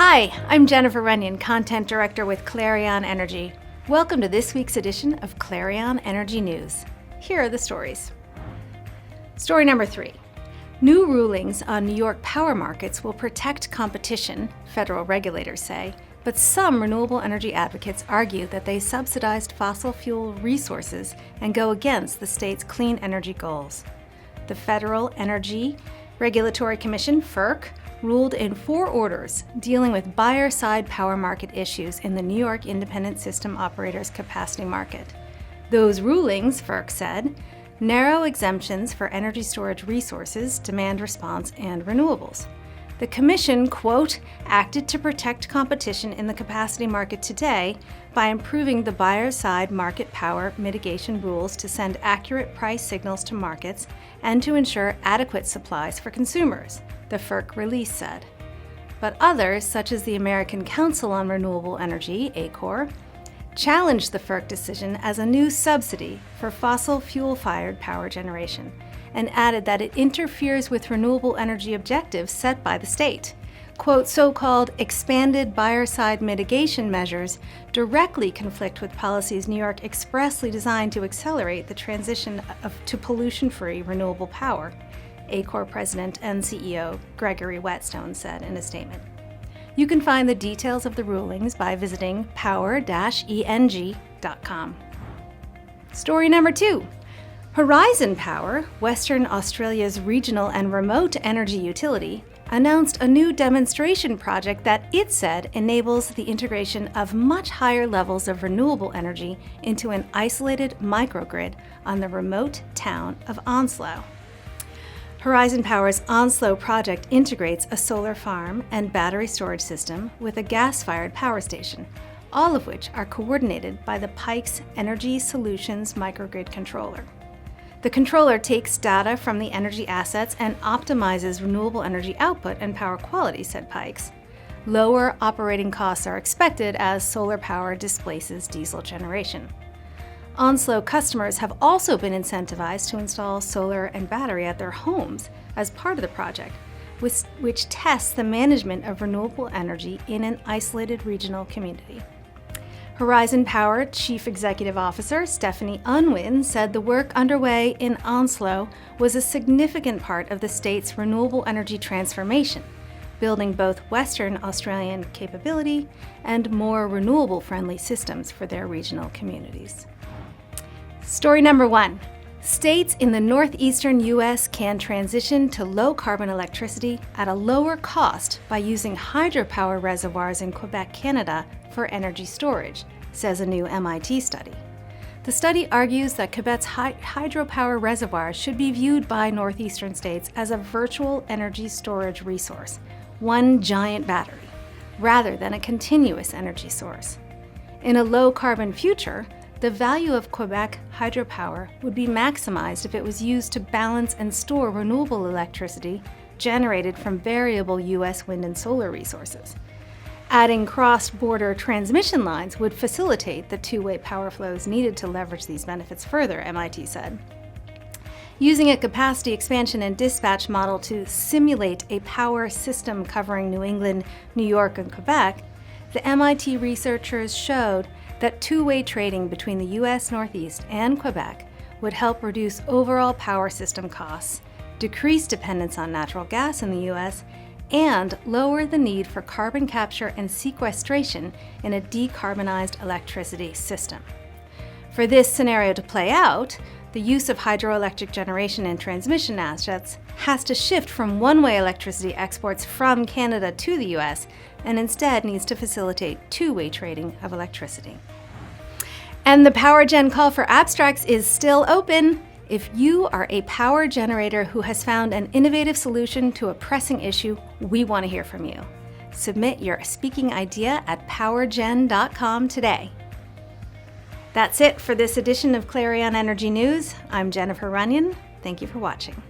Hi, I'm Jennifer Runyon, Content Director with Clarion Energy. Welcome to this week's edition of Clarion Energy News. Here are the stories. Story number 3. New rulings on New York power markets will protect competition, federal regulators say, but some renewable energy advocates argue that they subsidized fossil fuel resources and go against the state's clean energy goals. The Federal Energy Regulatory Commission, FERC, ruled in 4 orders dealing with buyer-side power market issues in the New York Independent System Operator's capacity market. Those rulings, FERC said, narrow exemptions for energy storage resources, demand response, and renewables. The Commission, quote, acted to protect competition in the capacity market today by improving the buyer-side market power mitigation rules to send accurate price signals to markets and to ensure adequate supplies for consumers, the FERC release said. But others, such as the American Council on Renewable Energy, ACOR, challenged the FERC decision as a new subsidy for fossil fuel-fired power generation and added that it interferes with renewable energy objectives set by the state. Quote, so-called expanded buyer-side mitigation measures directly conflict with policies New York expressly designed to accelerate the transition to pollution-free renewable power, ACOR President and CEO Gregory Whetstone said in a statement. You can find the details of the rulings by visiting power-eng.com. Story number 2. Horizon Power, Western Australia's regional and remote energy utility, announced a new demonstration project that it said enables the integration of much higher levels of renewable energy into an isolated microgrid on the remote town of Onslow. Horizon Power's Onslow project integrates a solar farm and battery storage system with a gas-fired power station, all of which are coordinated by the Pikes Energy Solutions microgrid controller. The controller takes data from the energy assets and optimizes renewable energy output and power quality, said Pikes. Lower operating costs are expected as solar power displaces diesel generation. Onslow customers have also been incentivized to install solar and battery at their homes as part of the project, which tests the management of renewable energy in an isolated regional community. Horizon Power Chief Executive Officer Stephanie Unwin said the work underway in Onslow was a significant part of the state's renewable energy transformation, building both Western Australian capability and more renewable-friendly systems for their regional communities. Story number 1. States in the northeastern U.S. can transition to low-carbon electricity at a lower cost by using hydropower reservoirs in Quebec, Canada, for energy storage, says a new MIT study. The study argues that Quebec's hydropower reservoirs should be viewed by northeastern states as a virtual energy storage resource, one giant battery, rather than a continuous energy source. In a low-carbon future, the value of Quebec hydropower would be maximized if it was used to balance and store renewable electricity generated from variable U.S. wind and solar resources. Adding cross-border transmission lines would facilitate the two-way power flows needed to leverage these benefits further, MIT said. Using a capacity expansion and dispatch model to simulate a power system covering New England, New York, and Quebec, the MIT researchers showed that two-way trading between the U.S. Northeast and Quebec would help reduce overall power system costs, decrease dependence on natural gas in the U.S., and lower the need for carbon capture and sequestration in a decarbonized electricity system. For this scenario to play out, the use of hydroelectric generation and transmission assets has to shift from one-way electricity exports from Canada to the U.S. and instead needs to facilitate two-way trading of electricity. And the Power Gen call for abstracts is still open. If you are a power generator who has found an innovative solution to a pressing issue, we want to hear from you. Submit your speaking idea at powergen.com today. That's it for this edition of Clarion Energy News. I'm Jennifer Runyon. Thank you for watching.